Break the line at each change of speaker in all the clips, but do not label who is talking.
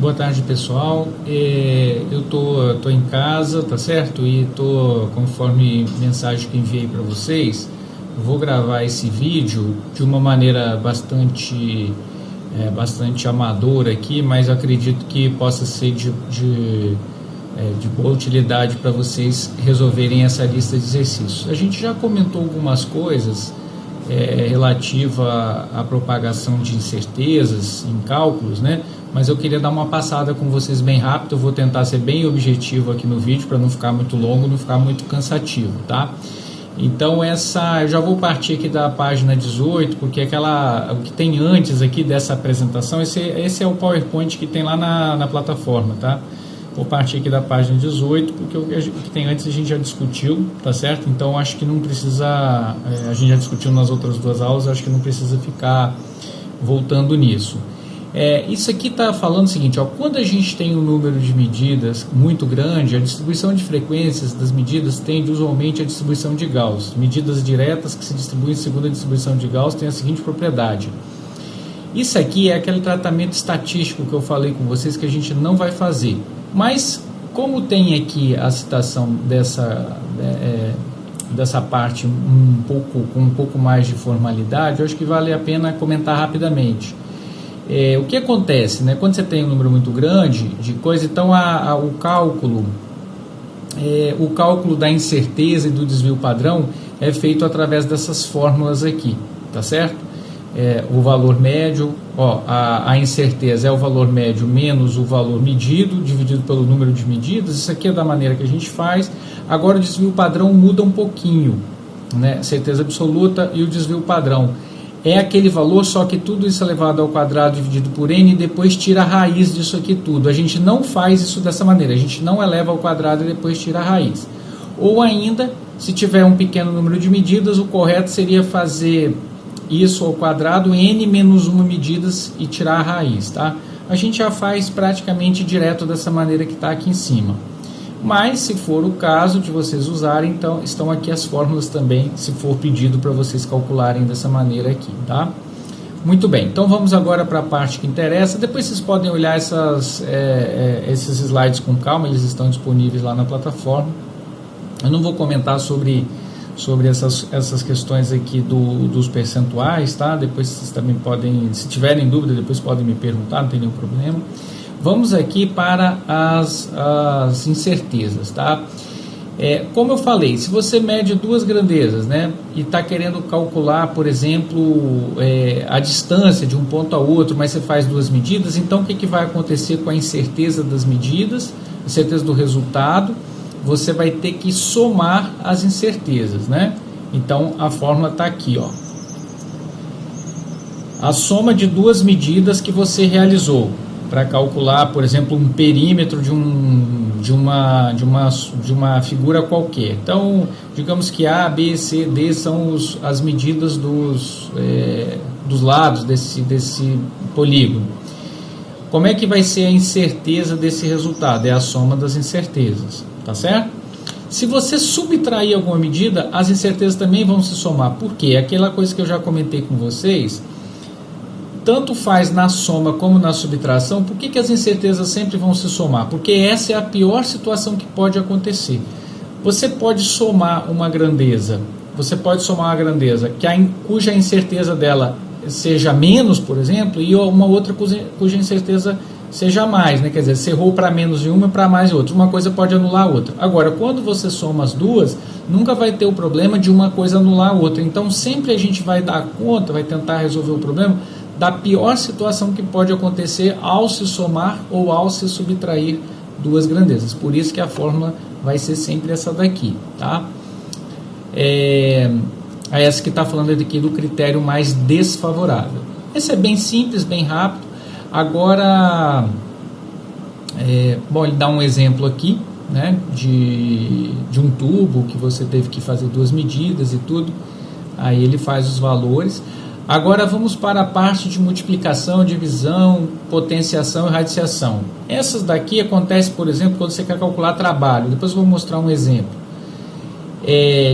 Boa tarde, pessoal. Eu tô em casa, tá certo? E conforme mensagem que enviei para vocês, eu vou gravar esse vídeo de uma maneira bastante amadora aqui, mas eu acredito que possa ser de boa utilidade para vocês resolverem essa lista de exercícios. A gente já comentou algumas coisas relativa à propagação de incertezas em cálculos, né? Mas eu queria dar uma passada com vocês bem rápido. Eu vou tentar ser bem objetivo aqui no vídeo para não ficar muito longo, não ficar muito cansativo, tá? Então eu já vou partir aqui da página 18, porque o que tem antes aqui dessa apresentação, esse é o PowerPoint que tem lá na plataforma, tá? Vou partir aqui da página 18, porque o que tem antes a gente já discutiu, tá certo? Então acho que não precisa, a gente já discutiu nas outras duas aulas, acho que não precisa ficar voltando nisso. Isso aqui está falando o seguinte, ó, quando a gente tem um número de medidas muito grande, a distribuição de frequências das medidas tende usualmente à distribuição de Gauss. Medidas diretas que se distribuem segundo a distribuição de Gauss têm a seguinte propriedade. Isso aqui é aquele tratamento estatístico que eu falei com vocês que a gente não vai fazer. Mas, como tem aqui a citação dessa parte com um pouco mais de formalidade, eu acho que vale a pena comentar rapidamente. O que acontece, né? Quando você tem um número muito grande de coisa, então o cálculo da incerteza e do desvio padrão é feito através dessas fórmulas aqui, tá certo? O valor médio, a incerteza é o valor médio menos o valor medido, dividido pelo número de medidas. Isso aqui é da maneira que a gente faz. Agora o desvio padrão muda um pouquinho, né? Certeza absoluta e o desvio padrão é aquele valor, só que tudo isso elevado ao quadrado dividido por n e depois tira a raiz disso aqui tudo. A gente não faz isso dessa maneira, a gente não eleva ao quadrado e depois tira a raiz. Ou ainda, se tiver um pequeno número de medidas, o correto seria fazer isso ao quadrado, n menos 1 medidas e tirar a raiz, tá? A gente já faz praticamente direto dessa maneira que está aqui em cima. Mas, se for o caso de vocês usarem, então estão aqui as fórmulas também, se for pedido para vocês calcularem dessa maneira aqui, tá? Muito bem, então vamos agora para a parte que interessa. Depois vocês podem olhar esses slides com calma, eles estão disponíveis lá na plataforma. Eu não vou comentar sobre essas questões aqui dos percentuais, tá? Depois vocês também podem, se tiverem dúvida, depois podem me perguntar, não tem nenhum problema. Vamos aqui para as incertezas, tá? Como eu falei, se você mede duas grandezas, né, e está querendo calcular, por exemplo, a distância de um ponto a outro, mas você faz duas medidas, então o que vai acontecer com a incerteza das medidas, a incerteza do resultado? Você vai ter que somar as incertezas, né? Então a fórmula está aqui, ó. A soma de duas medidas que você realizou para calcular, por exemplo, um perímetro de uma figura qualquer. Então, digamos que A, B, C, D são as medidas dos lados desse polígono. Como é que vai ser a incerteza desse resultado? É a soma das incertezas, tá certo? Se você subtrair alguma medida, as incertezas também vão se somar. Por quê? Aquela coisa que eu já comentei com vocês, tanto faz na soma como na subtração. Por que as incertezas sempre vão se somar? Porque essa é a pior situação que pode acontecer. Você pode somar uma grandeza, cuja incerteza dela seja menos, por exemplo, e uma outra cuja incerteza seja mais, né? Quer dizer, você errou para menos de uma e para mais de outra. Uma coisa pode anular a outra. Agora, quando você soma as duas, nunca vai ter o problema de uma coisa anular a outra. Então, sempre a gente vai dar conta, vai tentar resolver o problema da pior situação que pode acontecer ao se somar ou ao se subtrair duas grandezas. Por isso que a fórmula vai ser sempre essa daqui, tá? Essa que está falando aqui do critério mais desfavorável. Esse é bem simples, bem rápido. Agora, ele dá um exemplo aqui, né, de um tubo que você teve que fazer duas medidas e tudo. Aí ele faz os valores. Agora vamos para a parte de multiplicação, divisão, potenciação e radiciação. Essas daqui acontecem, por exemplo, quando você quer calcular trabalho. Depois eu vou mostrar um exemplo.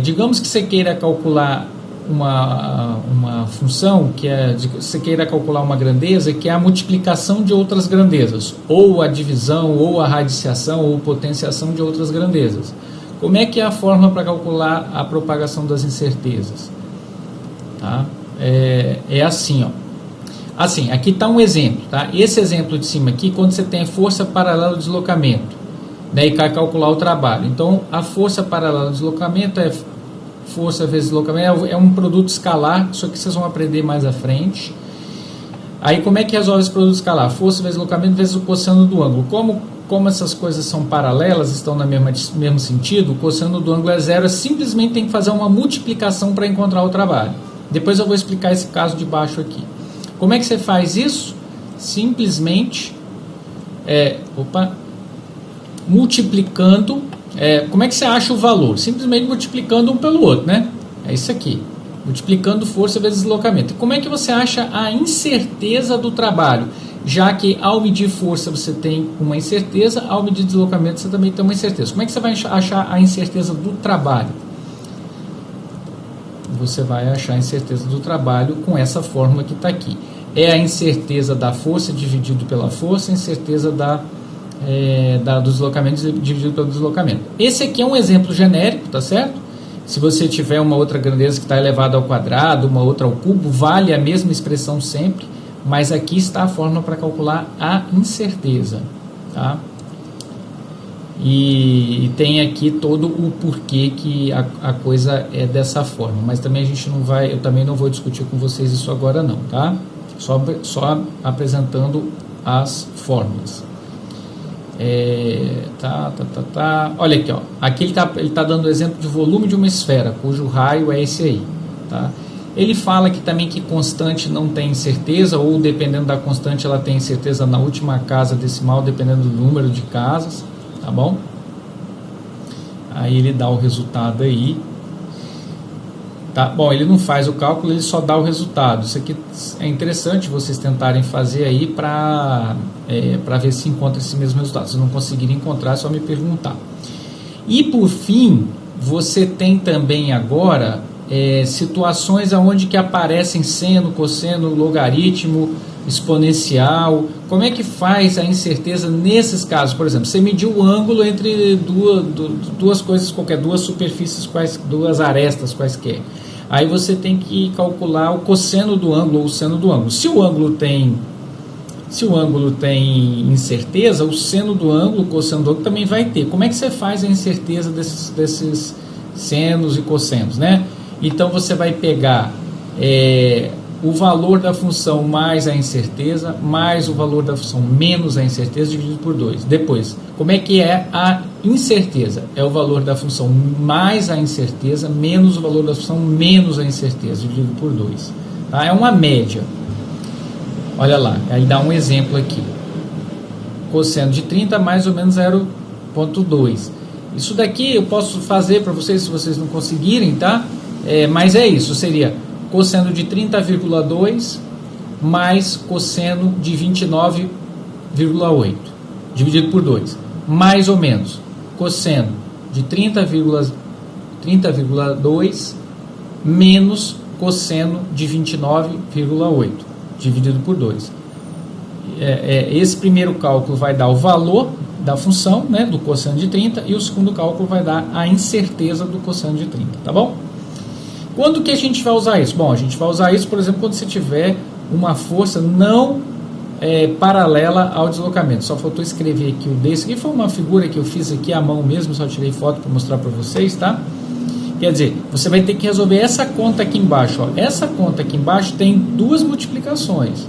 Digamos que você queira calcular uma função que você queira calcular uma grandeza, que é a multiplicação de outras grandezas, ou a divisão, ou a radiciação, ou potenciação de outras grandezas. Como é que é a fórmula para calcular a propagação das incertezas? Tá? É assim, ó. Assim, aqui está um exemplo, tá? Esse exemplo de cima aqui, quando você tem força paralela ao deslocamento, né, e quer calcular o trabalho. Então, a força paralela ao deslocamento é força vezes deslocamento, é um produto escalar, isso aqui vocês vão aprender mais à frente. Aí, como é que resolve esse produto escalar? Força vezes deslocamento vezes o cosseno do ângulo. Como essas coisas são paralelas, estão no mesmo sentido, o cosseno do ângulo é zero, simplesmente tem que fazer uma multiplicação para encontrar o trabalho. Depois eu vou explicar esse caso de baixo aqui. Como é que você faz isso? Simplesmente multiplicando. Como é que você acha o valor? Simplesmente multiplicando um pelo outro, né? É isso aqui. Multiplicando força vezes deslocamento. Como é que você acha a incerteza do trabalho? Já que ao medir força você tem uma incerteza, ao medir deslocamento você também tem uma incerteza. Como é que você vai achar a incerteza do trabalho? Você vai achar a incerteza do trabalho com essa fórmula que está aqui. É a incerteza da força dividido pela força, a incerteza do deslocamento dividido pelo deslocamento. Esse aqui é um exemplo genérico, tá certo? Se você tiver uma outra grandeza que está elevada ao quadrado, uma outra ao cubo, vale a mesma expressão sempre, mas aqui está a fórmula para calcular a incerteza, tá? E tem aqui todo o porquê que a coisa é dessa forma, mas também a gente não vai, eu também não vou discutir com vocês isso agora não, tá? Só apresentando as fórmulas. Olha aqui, ó. Aqui ele tá dando o exemplo de volume de uma esfera, cujo raio é esse aí, tá? Ele fala que também que constante não tem incerteza, ou dependendo da constante ela tem incerteza na última casa decimal, dependendo do número de casas, tá bom? Aí ele dá o resultado aí. Tá? Bom, ele não faz o cálculo, ele só dá o resultado. Isso aqui é interessante vocês tentarem fazer aí para ver se encontra esse mesmo resultado. Se não conseguirem encontrar, é só me perguntar. E por fim, você tem também agora situações onde que aparecem seno, cosseno, logaritmo, exponencial. Como é que faz a incerteza nesses casos? Por exemplo, você mediu o ângulo entre duas coisas qualquer, duas superfícies, duas arestas quaisquer. Aí você tem que calcular o cosseno do ângulo ou o seno do ângulo. Se o ângulo tem incerteza, o seno do ângulo, o cosseno do ângulo também vai ter. Como é que você faz a incerteza desses senos e cossenos, né? Então você vai pegar o valor da função mais a incerteza, mais o valor da função menos a incerteza, dividido por 2. Depois, como é que é a incerteza? É o valor da função mais a incerteza, menos o valor da função menos a incerteza, dividido por 2. Tá? É uma média. Olha lá, aí dá um exemplo aqui. Cosseno de 30 mais ou menos 0,2. Isso daqui eu posso fazer para vocês, se vocês não conseguirem, tá? Mas é isso, seria cosseno de 30,2 mais cosseno de 29,8 dividido por 2, mais ou menos cosseno de 30,2 menos cosseno de 29,8 dividido por 2. Esse primeiro cálculo vai dar o valor da função, né, do cosseno de 30, e o segundo cálculo vai dar a incerteza do cosseno de 30, tá bom? Quando que a gente vai usar isso? Bom, a gente vai usar isso, por exemplo, quando você tiver uma força não paralela ao deslocamento. Só faltou escrever aqui o desse. Aqui foi uma figura que eu fiz aqui à mão mesmo, só tirei foto para mostrar para vocês, tá? Quer dizer, você vai ter que resolver essa conta aqui embaixo. Ó. Essa conta aqui embaixo tem duas multiplicações,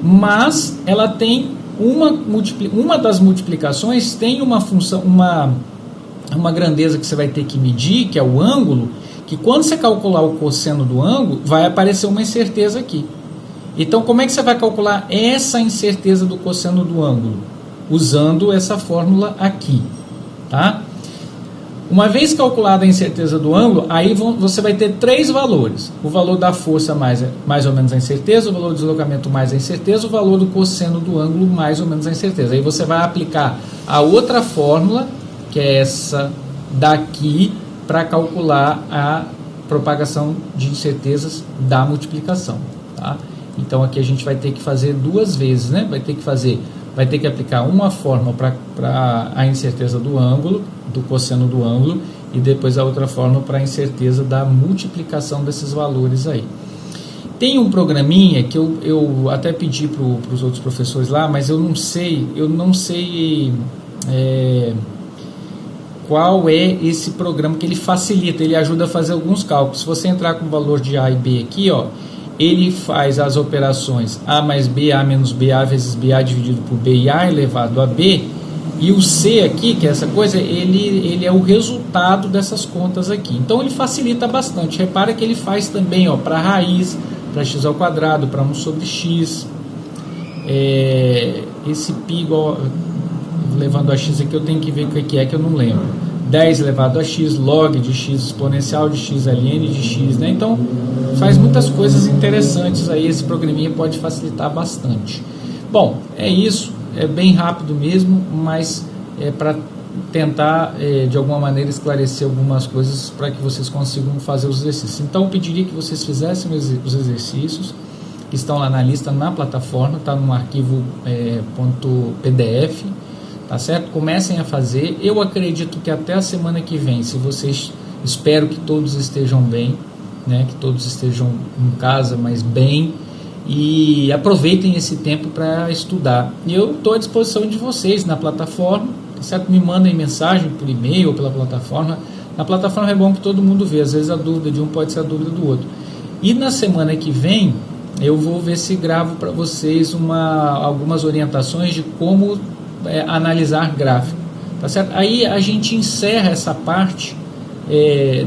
mas ela tem uma das multiplicações tem uma função, uma grandeza que você vai ter que medir, que é o ângulo, que quando você calcular o cosseno do ângulo, vai aparecer uma incerteza aqui. Então, como é que você vai calcular essa incerteza do cosseno do ângulo? Usando essa fórmula aqui, tá? Uma vez calculada a incerteza do ângulo, aí você vai ter três valores. O valor da força mais ou menos a incerteza, o valor do deslocamento mais a incerteza, o valor do cosseno do ângulo mais ou menos a incerteza. Aí você vai aplicar a outra fórmula, que é essa daqui, para calcular propagação de incertezas da multiplicação, tá? Então aqui a gente vai ter que fazer duas vezes, né? Vai ter que aplicar uma fórmula para a incerteza do ângulo, do cosseno do ângulo, e depois a outra fórmula para a incerteza da multiplicação desses valores aí. Tem um programinha que eu até pedi para os outros professores lá, mas eu não sei qual é esse programa que ele facilita, ele ajuda a fazer alguns cálculos. Se você entrar com o valor de A e B aqui, ó, ele faz as operações A mais B, A menos B, A vezes BA dividido por B e A elevado a B, e o C aqui, que é essa coisa, ele é o resultado dessas contas aqui. Então ele facilita bastante. Repara que ele faz também para raiz, para x ao quadrado, para 1 sobre x. Esse π igual, levando a x aqui, eu tenho que ver o que é que eu não lembro. 10 elevado a x, log de x, exponencial de x, ln de x, né? Então faz muitas coisas interessantes aí, esse programinha pode facilitar bastante. Bom, é isso, é bem rápido mesmo, mas é para tentar de alguma maneira esclarecer algumas coisas para que vocês consigam fazer os exercícios. Então eu pediria que vocês fizessem os exercícios que estão lá na lista, na plataforma, está no arquivo .pdf, tá certo? Comecem a fazer. Eu acredito que até a semana que vem, se vocês, espero que todos estejam bem, né? Que todos estejam em casa, mas bem, e aproveitem esse tempo para estudar. E eu estou à disposição de vocês na plataforma, tá certo? Me mandem mensagem por e-mail ou pela plataforma. Na plataforma é bom que todo mundo vê, às vezes a dúvida de um pode ser a dúvida do outro. E na semana que vem eu vou ver se gravo para vocês algumas orientações de como analisar gráfico, tá certo? Aí a gente encerra essa parte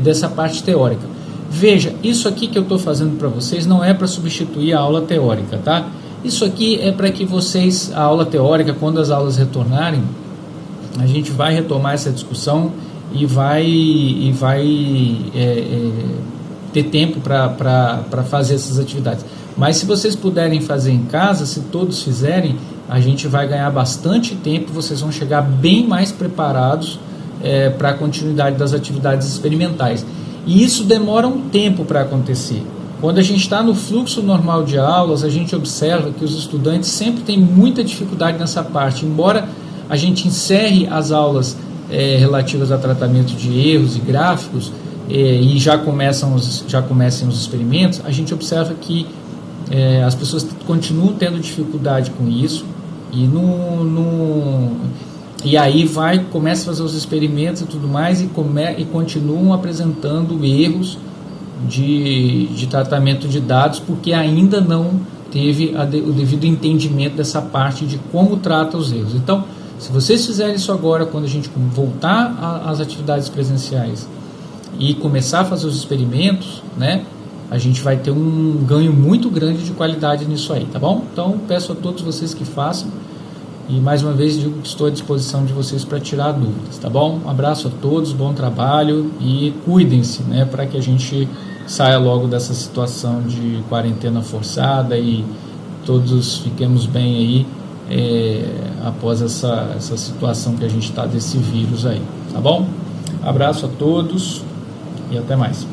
dessa parte teórica. Veja, isso aqui que eu estou fazendo para vocês não é para substituir a aula teórica, tá? Isso aqui é para que vocês, a aula teórica, quando as aulas retornarem, a gente vai retomar essa discussão e vai ter tempo para fazer essas atividades. Mas se vocês puderem fazer em casa, se todos fizerem, a gente vai ganhar bastante tempo, vocês vão chegar bem mais preparados para a continuidade das atividades experimentais. E isso demora um tempo para acontecer. Quando a gente está no fluxo normal de aulas, a gente observa que os estudantes sempre têm muita dificuldade nessa parte. Embora a gente encerre as aulas relativas a tratamento de erros e gráficos e já comecem os experimentos, a gente observa que as pessoas continuam tendo dificuldade com isso e aí começa a fazer os experimentos e tudo mais e continuam apresentando erros de tratamento de dados porque ainda não teve o devido entendimento dessa parte de como trata os erros. Então, se vocês fizerem isso agora, quando a gente voltar às atividades presenciais e começar a fazer os experimentos, né, a gente vai ter um ganho muito grande de qualidade nisso aí, tá bom? Então, peço a todos vocês que façam e, mais uma vez, digo que estou à disposição de vocês para tirar dúvidas, tá bom? Um abraço a todos, bom trabalho e cuidem-se, né, para que a gente saia logo dessa situação de quarentena forçada e todos fiquemos bem aí após essa situação que a gente está desse vírus aí, tá bom? Abraço a todos e até mais.